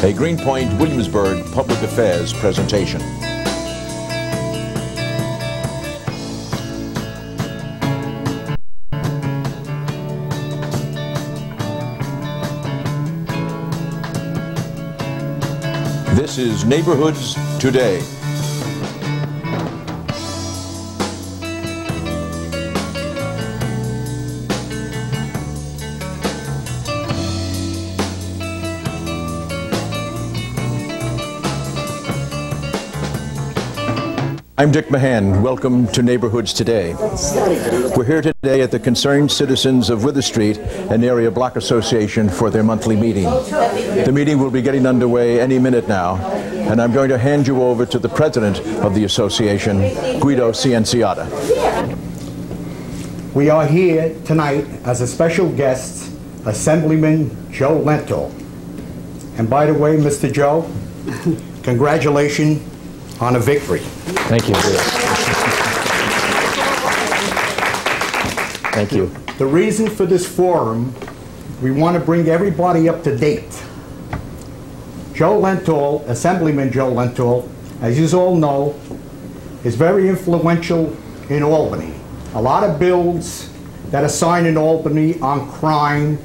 a GREENPOINT Williamsburg Public Affairs presentation. This is Neighborhoods Today. I'm Dick Mahan. Welcome to Neighborhoods Today. We're here today at the Concerned Citizens of Wither Street and Area Block Association for their monthly meeting. The meeting will be getting underway any minute now, and I'm going to hand you over to the president of the association, Guido Cianciata. We are here tonight as a special guest, Assemblyman Joe LENTOL. And by the way, Mr. Joe, congratulations on a victory. Thank you. Thank you. The reason for this forum, we want to bring everybody up to date. Joe LENTOL, Assemblyman Joe LENTOL, as you all know, is very influential in Albany. A lot of bills that are signed in Albany on crime,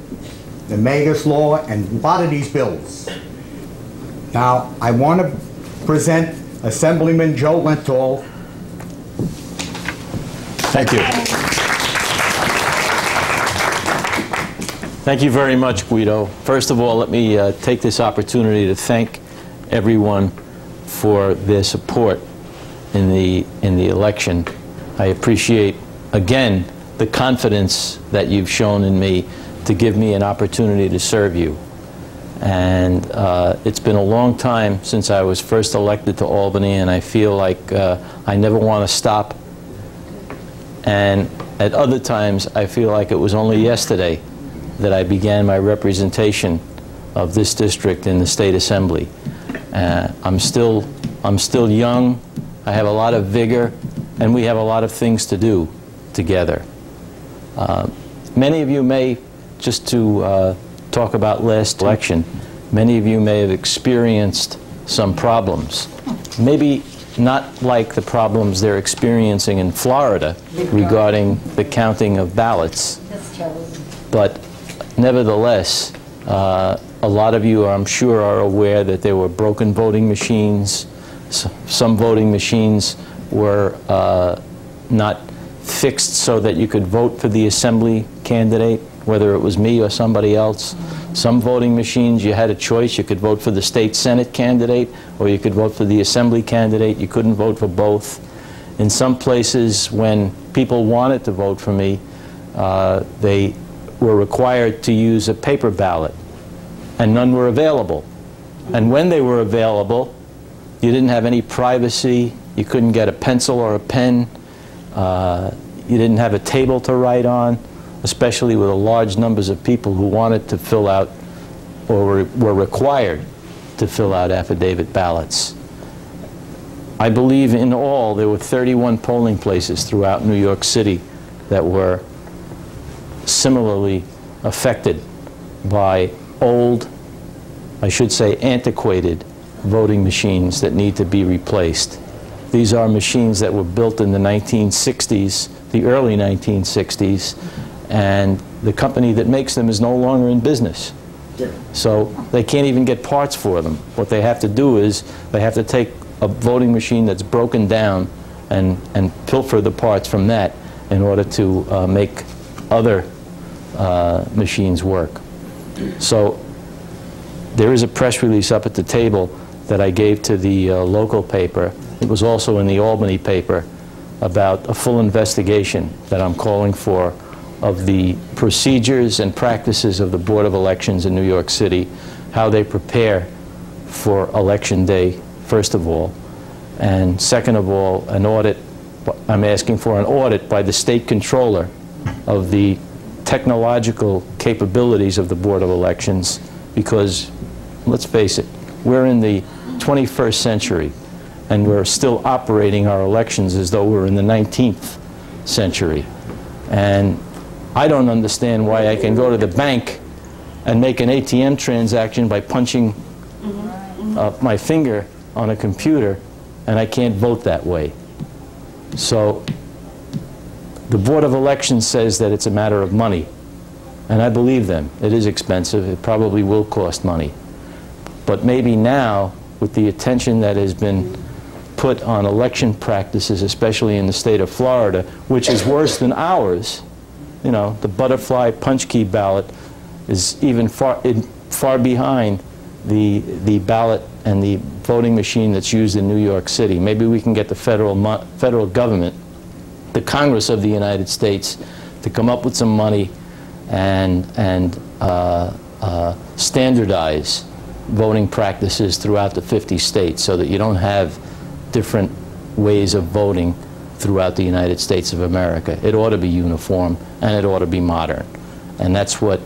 the Magus Law, and a lot of these bills. Now, I want to present Assemblyman Joe LENTOL. Thank you. Thank you very much, Guido. First of all, let me take this opportunity to thank everyone for their support in the election. I appreciate, again, the confidence that you've shown in me to give me an opportunity to serve you. And it's been a long time since I was first elected to Albany, and I feel like I never want to stop. And at other times, I feel like it was only yesterday that I began my representation of this district in the State Assembly. I'm still young, I have a lot of vigor, and we have a lot of things to do together. Many of you may, just to talk about last election, many of you may have experienced some problems. Maybe not like the problems they're experiencing in Florida regarding the counting of ballots. But nevertheless, a lot of you, I'm sure, are aware that there were broken voting machines. Some voting machines were not fixed so that you could vote for the assembly candidate, whether it was me or somebody else. Some voting machines, you had a choice. You could vote for the state senate candidate, or you could vote for the assembly candidate. You couldn't vote for both. In some places, when people wanted to vote for me, they were required to use a paper ballot, and none were available. And when they were available, you didn't have any privacy. You couldn't get a pencil or a pen. You didn't have a table to write on, especially with large numbers of people who wanted to fill out or were required to fill out affidavit ballots. I believe in all there were 31 polling places throughout New York City that were similarly affected by old, I should say antiquated, voting machines that need to be replaced. These are machines that were built in the 1960s, the early 1960s, and the company that makes them is no longer in business. So they can't even get parts for them. What they have to do is they have to take a voting machine that's broken down and pilfer the parts from that in order to make other machines work. So there is a press release up at the table that I gave to the local paper. It was also in the Albany paper about a full investigation that I'm calling for of the procedures and practices of the Board of Elections in New York City, how they prepare for Election Day, first of all, and second of all, an audit. I'm asking for an audit by the State Controller of the technological capabilities of the Board of Elections, because, let's face it, we're in the 21st century, and we're still operating our elections as though we're in the 19th century. And I don't understand why I can go to the bank and make an ATM transaction by punching my finger on a computer, and I can't vote that way. So the Board of Elections says that it's a matter of money, and I believe them. It is expensive. It probably will cost money. But maybe now, with the attention that has been put on election practices, especially in the state of Florida, which is worse than ours, you know, the butterfly punch key ballot is even far behind the ballot and the voting machine that's used in New York City. Maybe we can get the federal government, the Congress of the United States, to come up with some money and standardize voting practices throughout the 50 states so that you don't have different ways of voting throughout the United States of America. It ought to be uniform, and it ought to be modern. And that's one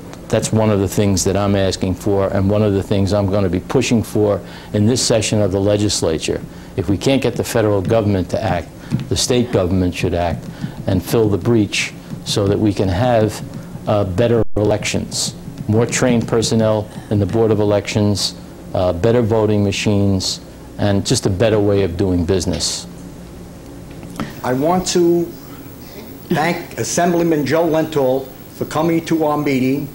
of the things that I'm asking for, and one of the things I'm going to be pushing for in this session of the legislature. If we can't get the federal government to act, the state government should act and fill the breach so that we can have better elections, more trained personnel in the Board of Elections, better voting machines, and just a better way of doing business. I want to thank Assemblyman Joe Lentol for coming to our meeting,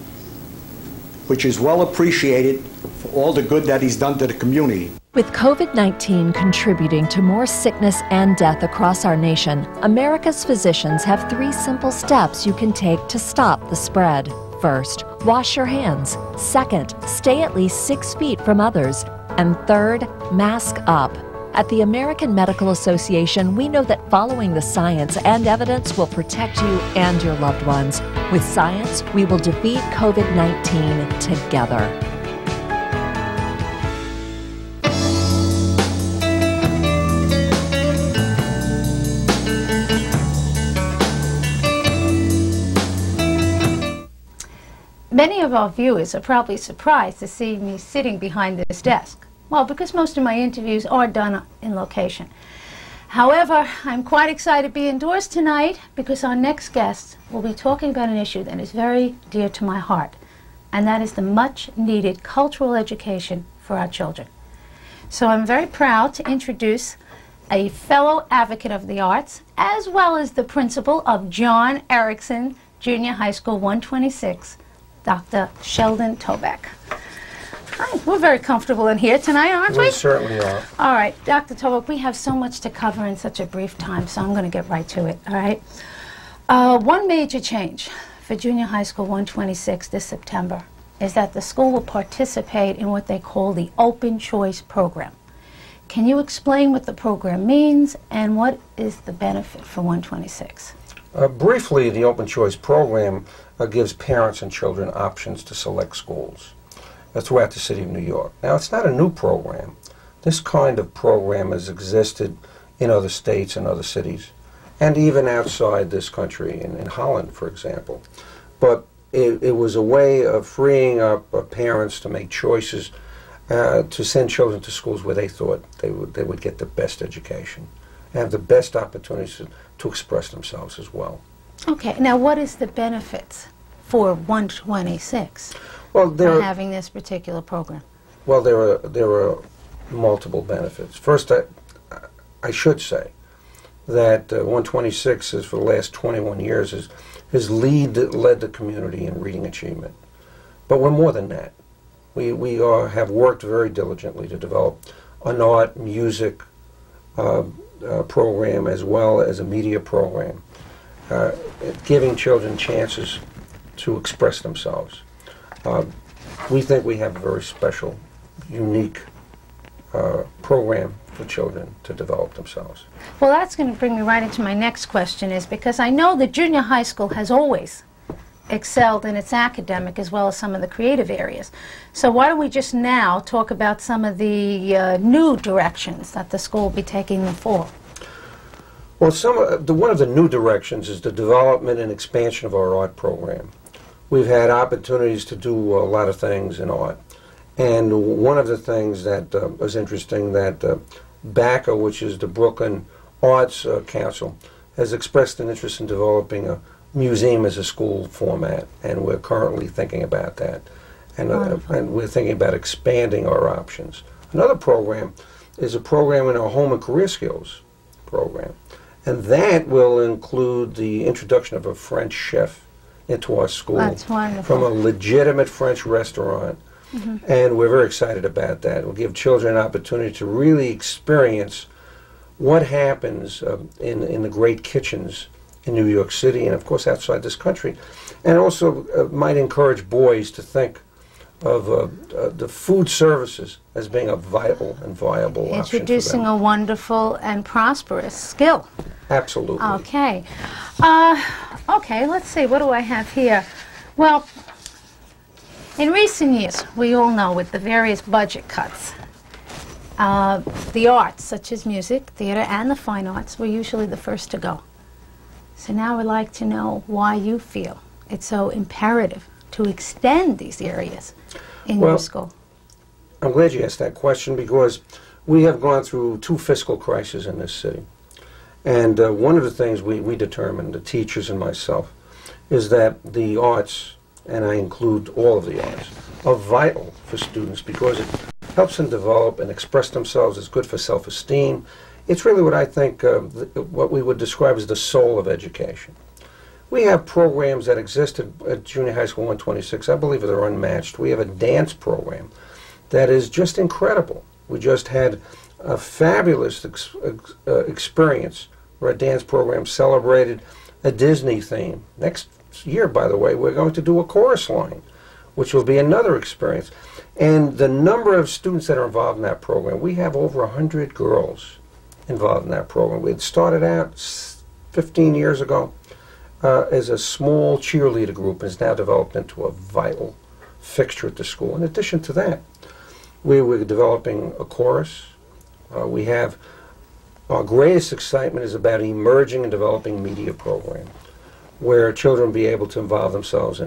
which is well appreciated for all the good that he's done to the community. With COVID-19 contributing to more sickness and death across our nation, America's physicians have 3 simple steps you can take to stop the spread. First, wash your hands. Second, stay at least 6 feet from others. And third, mask up. At the American Medical Association, we know that following the science and evidence will protect you and your loved ones. With science, we will defeat COVID-19 together. Many of our viewers are probably surprised to see me sitting behind this desk. Well, because most of my interviews are done in location. However, I'm quite excited to be indoors tonight because our next guest will be talking about an issue that is very dear to my heart, and that is the much-needed cultural education for our children. So I'm very proud to introduce a fellow advocate of the arts, as well as the principal of John Erickson Junior High School 126, Dr. Sheldon Toback. Hi, we're very comfortable in here tonight, aren't we? We certainly are. All right, Dr. Toback, we have so much to cover in such a brief time, so I'm going to get right to it, all right? One major change for Junior High School 126 this September is that the school will participate in what they call the Open Choice Program. Can you explain what the program means and what is the benefit for 126? Briefly, the Open Choice Program gives parents and children options to select schools throughout the city of New York. Now, it's not a new program. This kind of program has existed in other states and other cities, and even outside this country, in Holland, for example. But it was a way of freeing up parents to make choices to send children to schools where they thought they would get the best education and have the best opportunities to express themselves as well. Okay, now what is the benefits for 126 well, for having this particular program? Well, there are multiple benefits. First, I should say that 126 is, for the last 21 years, has led the community in reading achievement. But we're more than that. We have worked very diligently to develop an art, music program as well as a media program, giving children chances to express themselves. We think we have a very special, unique program for children to develop themselves. Well, that's going to bring me right into my next question, is because I know that junior high school has always excelled in its academic as well as some of the creative areas. So why don't we just now talk about some of the new directions that the school will be taking them for? Well, one of the new directions is the development and expansion of our art program. We've had opportunities to do a lot of things in art. And one of the things that was interesting, that BACA, which is the Brooklyn Arts Council, has expressed an interest in developing a museum as a school format, and we're currently thinking about that. And we're thinking about expanding our options Another program is a program in our home and career skills program. And that will include the introduction of a French chef into our school. That's wonderful. From a legitimate French restaurant. And we're very excited about that. We'll give children an opportunity to really experience what happens in the great kitchens in New York City and, of course, outside this country. And also might encourage boys to think of the food services as being a vital and viable option for them. Introducing a wonderful and prosperous skill. Absolutely. Okay. Okay, let's see, what do I have here? Well, in recent years, we all know with the various budget cuts, the arts, such as music, theater, and the fine arts, were usually the first to go. So now we'd like to know why you feel it's so imperative to extend these areas in your school. I'm glad you asked that question because we have gone through 2 fiscal crises in this city. And one of the things we determined, the teachers and myself, is that the arts, and I include all of the arts, are vital for students because it helps them develop and express themselves. It's good for self-esteem. It's really what I think, what we would describe as the soul of education. We have programs that exist at Junior High School 126. I believe they're unmatched. We have a dance program that is just incredible. We just had a fabulous experience where a dance program celebrated a Disney theme. Next year, by the way, we're going to do a chorus line, which will be another experience. And the number of students that are involved in that program, we have over 100 girls involved in that program. We had started out 15 years ago as a small cheerleader group, and has now developed into a vital fixture at the school. In addition to that, we were developing a chorus. We have our greatest excitement is about emerging and developing media program, where children will be able to involve themselves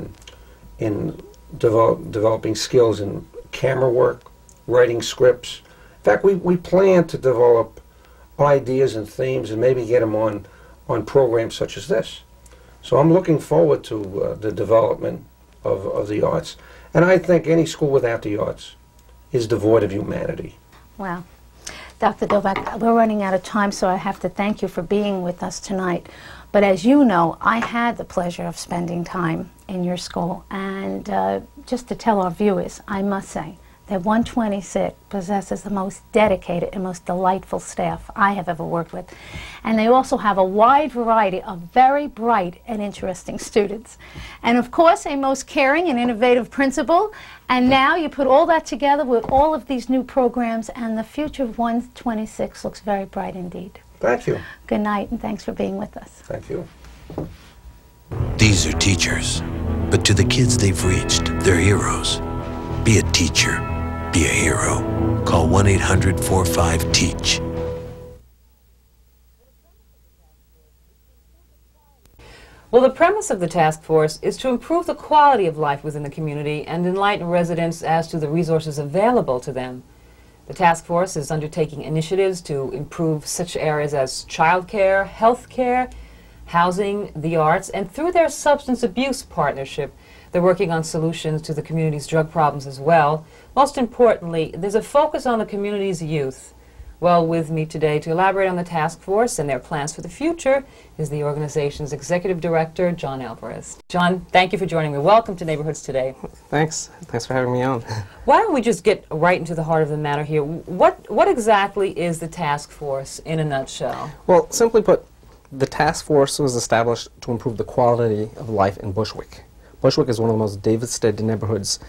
in developing skills in camera work, writing scripts. In fact, we plan to develop ideas and themes and maybe get them on programs such as this. So I'm looking forward to the development of the arts. And I think any school without the arts is devoid of humanity. Wow. Dr. Toback, we're running out of time, so I have to thank you for being with us tonight. But as you know, I had the pleasure of spending time in your school. And just to tell our viewers, I must say that 126 possesses the most dedicated and most delightful staff I have ever worked with. And they also have a wide variety of very bright and interesting students. And of course, a most caring and innovative principal. And now you put all that together with all of these new programs, and the future of 126 looks very bright indeed. Thank you. Good night, and thanks for being with us. Thank you. These are teachers, but to the kids they've reached, they're heroes. Be a teacher. Be a hero. Call 1-800-45-TEACH. Well, the premise of the task force is to improve the quality of life within the community and enlighten residents as to the resources available to them. The task force is undertaking initiatives to improve such areas as childcare, health care, housing, the arts, and through their substance abuse partnership, they're working on solutions to the community's drug problems as well. Most importantly, there's a focus on the community's youth. Well, with me today to elaborate on the task force and their plans for the future is the organization's executive director, John Alvarez. John, thank you for joining me. Welcome to Neighborhoods Today. Thanks. Thanks for having me on. Why don't we just get right into the heart of the matter here? What exactly is the task force in a nutshell? Well, simply put, the task force was established to improve the quality of life in Bushwick. Bushwick is one of the most devastated neighborhoods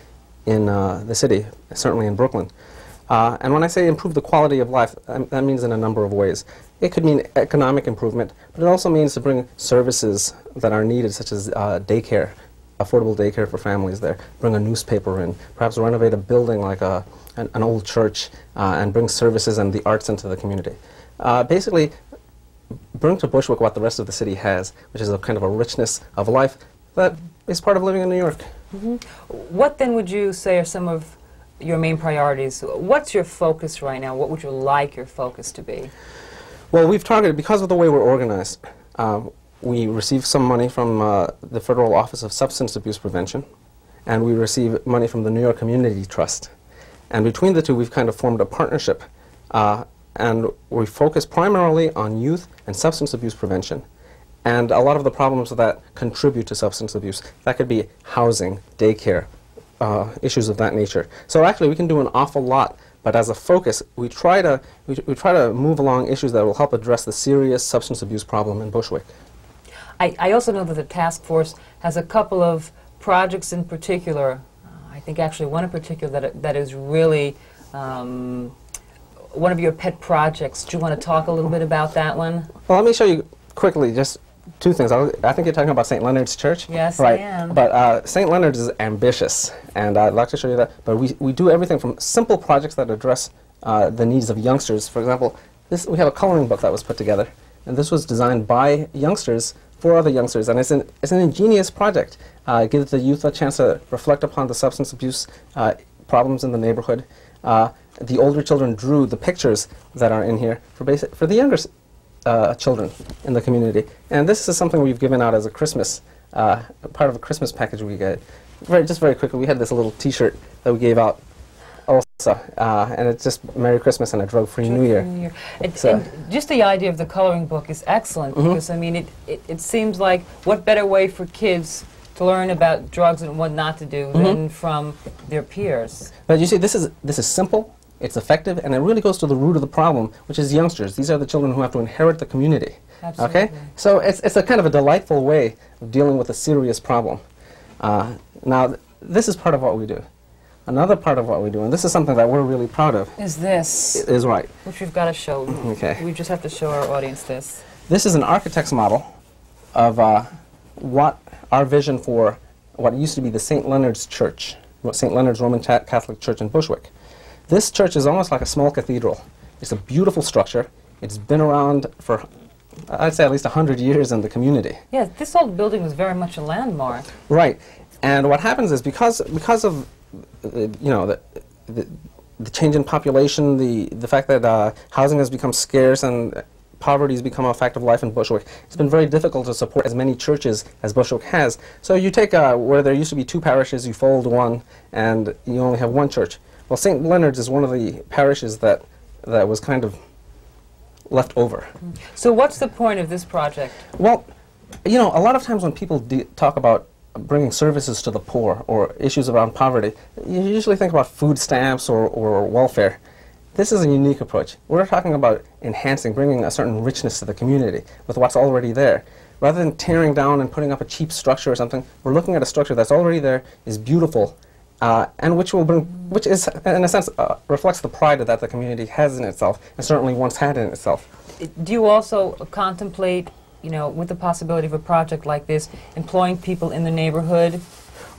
in the city, certainly in Brooklyn. And when I say improve the quality of life, that means in a number of ways. It could mean economic improvement, but it also means to bring services that are needed, such as daycare, affordable daycare for families there, bring a newspaper in, perhaps renovate a building like an old church, and bring services and the arts into the community. Basically, bring to Bushwick what the rest of the city has, which is a kind of a richness of life that is part of living in New York. Mm-hmm. What then would you say are some of your main priorities? What's your focus right now? What would you like your focus to be? Well, we've targeted, because of the way we're organized, we receive some money from the Federal Office of Substance Abuse Prevention, and we receive money from the New York Community Trust. And between the two, we've kind of formed a partnership. And we focus primarily on youth and substance abuse prevention. And a lot of the problems that contribute to substance abuse. That could be housing, daycare, issues of that nature. So actually, we can do an awful lot. But as a focus, we try to move along issues that will help address the serious substance abuse problem in Bushwick. I also know that the task force has a couple of projects in particular. I think actually one in particular that is really one of your pet projects. Do you want to talk a little bit about that one? Well, let me show you quickly just two things. I think you're talking about St. Leonard's Church? Yes, right. I am. But St. Leonard's is ambitious, and I'd like to show you that. But we do everything from simple projects that address the needs of youngsters. For example, we have a coloring book that was put together, and this was designed by youngsters for other youngsters, and it's an ingenious project. It gives the youth a chance to reflect upon the substance abuse problems in the neighborhood. The older children drew the pictures that are in here for the younger children in the community. And this is something we've given out as a Christmas, part of a Christmas package we get. Just very quickly, we had this little T-shirt that we gave out also, and it's just Merry Christmas and a Drug-Free New Year. And just the idea of the coloring book is excellent, because I mean, it seems like what better way for kids to learn about drugs and what not to do than from their peers. But you see, this is simple. It's effective, and it really goes to the root of the problem, which is youngsters. These are the children who have to inherit the community. Absolutely. Okay? So it's a kind of a delightful way of dealing with a serious problem. Now, this is part of what we do. Another part of what we do, and this is something that we're really proud of, is this. Is right. Which we've got to show. Okay. We just have to show our audience this. This is an architect's model of what our vision for what used to be the St. Leonard's Church, St. Leonard's Roman Catholic Church in Bushwick. This church is almost like a small cathedral. It's a beautiful structure. It's been around for, I'd say, at least 100 years in the community. Yeah, this old building was very much a landmark. Right. And what happens is because of you know, the change in population, the fact that housing has become scarce and poverty has become a fact of life in Bushwick, it's been very difficult to support as many churches as Bushwick has. So you take where there used to be 2 parishes, you fold 1, and you only have 1 church. Well, St. Leonard's is one of the parishes that was kind of left over. So what's the point of this project? Well, you know, a lot of times when people talk about bringing services to the poor or issues around poverty, you usually think about food stamps or welfare. This is a unique approach. We're talking about enhancing, bringing a certain richness to the community with what's already there. Rather than tearing down and putting up a cheap structure or something, we're looking at a structure that's already there, is beautiful, and which is, in a sense, reflects the pride that the community has in itself, and certainly once had in itself. Do you also contemplate, you know, with the possibility of a project like this, employing people in the neighborhood?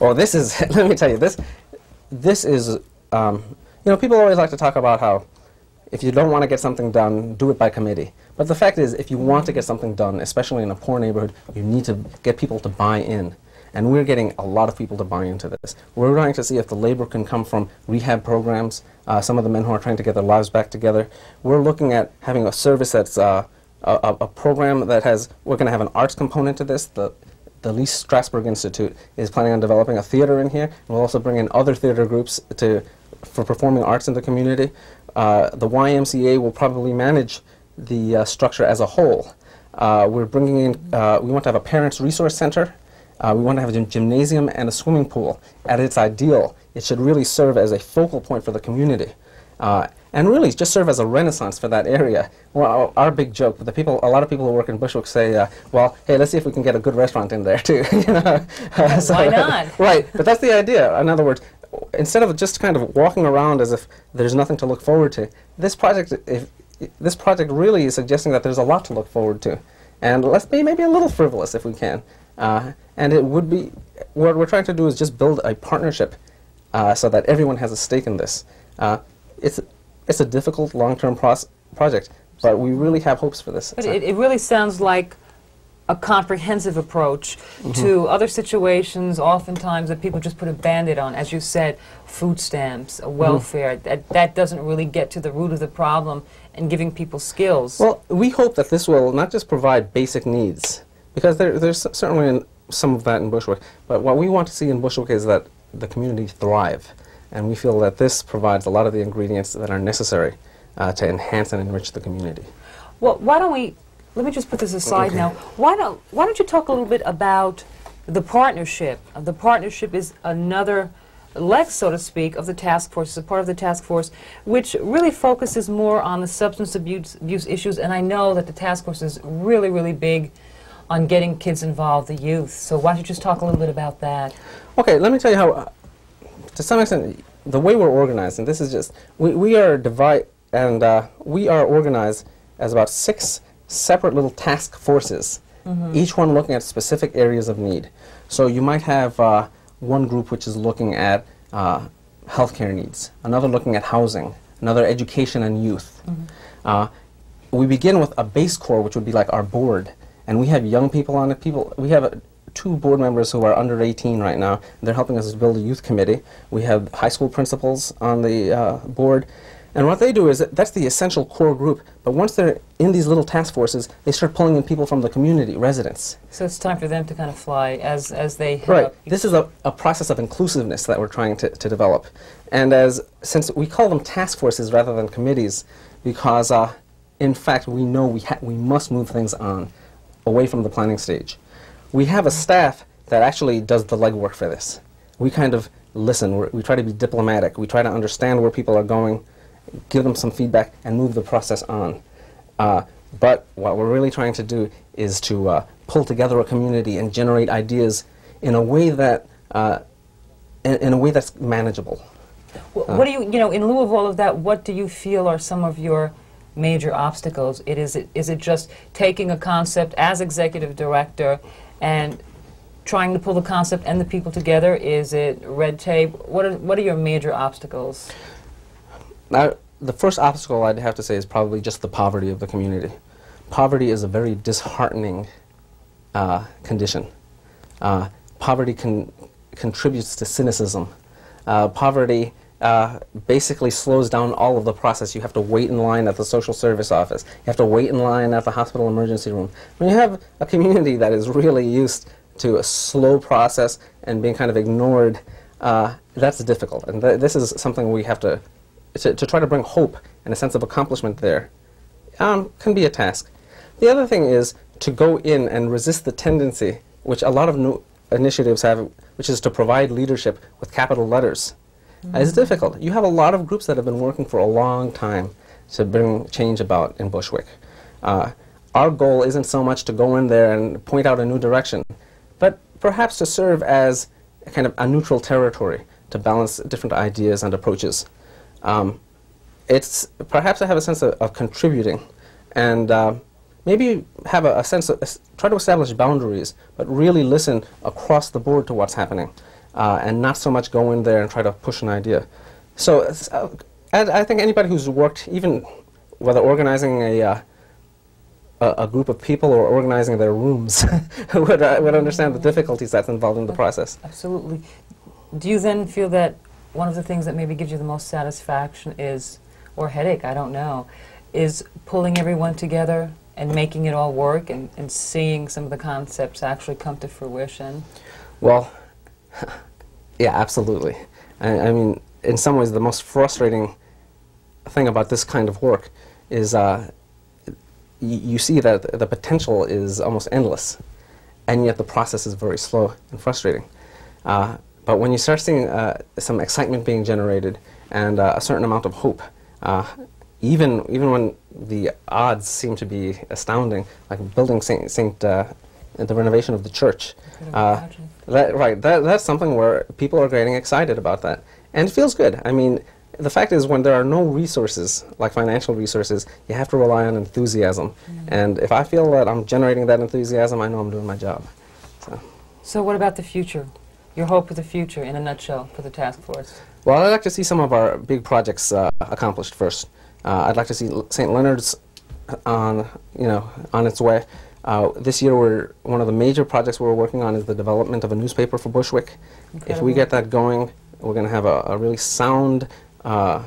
Oh, this is, let me tell you, this is, you know, people always like to talk about how if you don't want to get something done, do it by committee. But the fact is, if you want to get something done, especially in a poor neighborhood, you need to get people to buy in. And we're getting a lot of people to buy into this. We're trying to see if the labor can come from rehab programs, some of the men who are trying to get their lives back together. We're looking at having a service that's a program that has, we're going to have an arts component to this. The Lee Strasberg Institute is planning on developing a theater in here. We'll also bring in other theater groups for performing arts in the community. The YMCA will probably manage the structure as a whole. We're bringing in, we want to have a parents' resource center. We want to have a gymnasium and a swimming pool. At its ideal, it should really serve as a focal point for the community. And really just serve as a renaissance for that area. Well, our big joke, a lot of people who work in Bushwick say, well, hey, let's see if we can get a good restaurant in there too. You know? Why not? Right, but that's the idea. In other words, instead of just kind of walking around as if there's nothing to look forward to, this project really is suggesting that there's a lot to look forward to. And let's be maybe a little frivolous if we can. And it would be, what we're trying to do is just build a partnership so that everyone has a stake in this. It's a difficult long-term project, but we really have hopes for this. But it really sounds like a comprehensive approach to other situations, oftentimes, that people just put a Band-Aid on. As you said, food stamps, welfare, that doesn't really get to the root of the problem and giving people skills. Well, we hope that this will not just provide basic needs, because there's certainly some of that in Bushwick, but what we want to see in Bushwick is that the community thrive. And we feel that this provides a lot of the ingredients that are necessary to enhance and enrich the community. Well, why don't we, let me just put this aside now. Why don't you talk a little bit about the partnership? The partnership is another leg, so to speak, of the task force. It's a part of the task force which really focuses more on the substance abuse issues, and I know that the task force is really, really big on getting kids involved, the youth. So why don't you just talk a little bit about that? Okay, let me tell you how, to some extent, the way we're organized, and this is just, we are organized as about 6 separate little task forces, each one looking at specific areas of need. So you might have one group which is looking at healthcare needs, another looking at housing, another education and youth. We begin with a base core, which would be like our board, and we have young people on it. We have 2 board members who are under 18 right now. They're helping us build a youth committee. We have high school principals on the board. And what they do is, that's the essential core group, but once they're in these little task forces, they start pulling in people from the community, residents. So it's time for them to kind of fly as they head Right. up. This is a process of inclusiveness that we're trying to develop. And since we call them task forces rather than committees, because in fact we know we must move things on, away from the planning stage. We have a staff that actually does the legwork for this. We kind of listen, we try to be diplomatic, we try to understand where people are going, give them some feedback, and move the process on. But what we're really trying to do is to pull together a community and generate ideas in a way that in a way that's manageable. Well, what do you know, in lieu of all of that, what do you feel are some of your major obstacles? Is it just taking a concept as executive director and trying to pull the concept and the people together? Is it red tape? What are your major obstacles? Now, the first obstacle I'd have to say is probably just the poverty of the community. Poverty is a very disheartening condition. Poverty contributes to cynicism. Poverty basically slows down all of the process. You have to wait in line at the social service office. You have to wait in line at the hospital emergency room. When you have a community that is really used to a slow process and being kind of ignored, that's difficult. And this is something we have to try to bring hope and a sense of accomplishment there. Can be a task. The other thing is to go in and resist the tendency, which a lot of new initiatives have, which is to provide leadership with capital letters. It's difficult. You have a lot of groups that have been working for a long time to bring change about in Bushwick. Our goal isn't so much to go in there and point out a new direction, but perhaps to serve as a kind of a neutral territory to balance different ideas and approaches. It's perhaps to have a sense of contributing, and maybe have a sense of, try to establish boundaries, but really listen across the board to what's happening, and not so much go in there and try to push an idea. So I think anybody who's worked, even whether organizing a group of people or organizing their rooms would understand the difficulties that's involved in the process. Absolutely. Do you then feel that one of the things that maybe gives you the most satisfaction is, or headache, I don't know, is pulling everyone together and making it all work and seeing some of the concepts actually come to fruition? Well, yeah, absolutely. I mean, in some ways, the most frustrating thing about this kind of work is you see that the potential is almost endless, and yet the process is very slow and frustrating. But when you start seeing some excitement being generated and a certain amount of hope, even when the odds seem to be astounding, like building the renovation of the church, that's something where people are getting excited about that, and it feels good. I mean, the fact is, when there are no resources, like financial resources, you have to rely on enthusiasm. And if I feel that I'm generating that enthusiasm, I know I'm doing my job. So what about the future? Your hope for the future, in a nutshell, for the task force? Well, I'd like to see some of our big projects accomplished first. I'd like to see St. Leonard's on its way. This year, one of the major projects we're working on is the development of a newspaper for Bushwick. Incredible. If we get that going, we're going to have a really sound, we're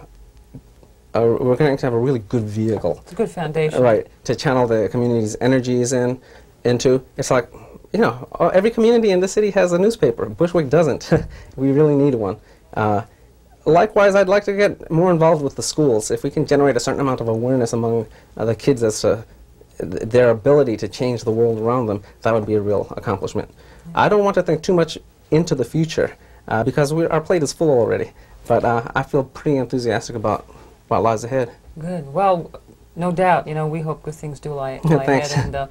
going to have a really good vehicle. It's a good foundation. Right, to channel the community's energies into. It's like, you know, every community in the city has a newspaper. Bushwick doesn't. We really need one. Likewise, I'd like to get more involved with the schools. If we can generate a certain amount of awareness among the kids as to their ability to change the world around them, that would be a real accomplishment. I don't want to think too much into the future because our plate is full already, but I feel pretty enthusiastic about what lies ahead. Good. Well, no doubt, you know, we hope good things do lie Thanks. ahead. And,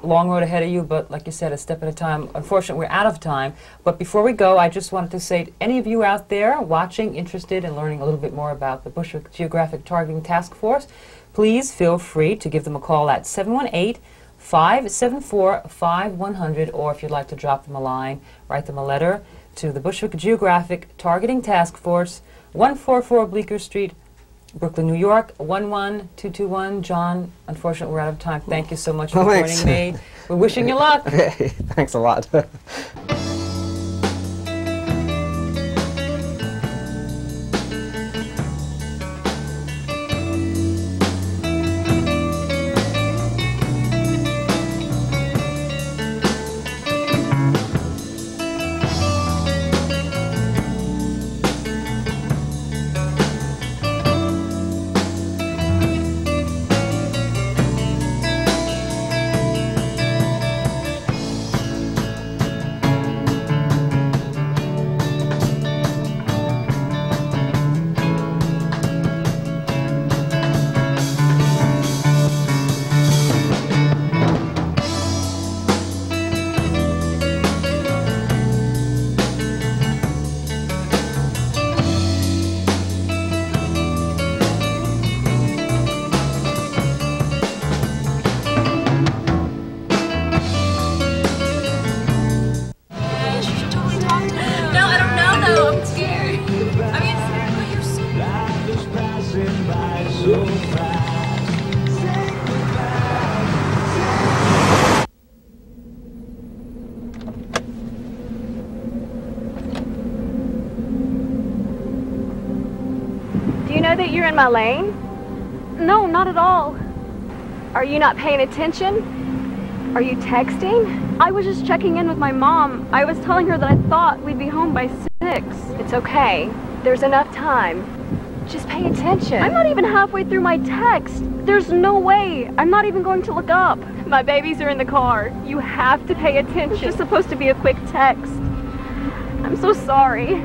long road ahead of you, but like you said, a step at a time. Unfortunately, we're out of time. But before we go, I just wanted to say, any of you out there watching, interested in learning a little bit more about the Bushwick Geographic Targeting Task Force, please feel free to give them a call at 718-574-5100, or if you'd like to drop them a line, write them a letter to the Bushwick Geographic Targeting Task Force, 144 Bleecker Street, Brooklyn, New York, 11221. John, unfortunately, we're out of time. Thank you so much for joining me. We're wishing you luck. Okay, thanks a lot. Do you know that you're in my lane? No, not at all. Are you not paying attention? Are you texting? I was just checking in with my mom. I was telling her that I thought we'd be home by 6. It's okay. There's enough time. Just pay attention. I'm not even halfway through my text. There's no way. I'm not even going to look up. My babies are in the car. You have to pay attention. It's just supposed to be a quick text. I'm so sorry.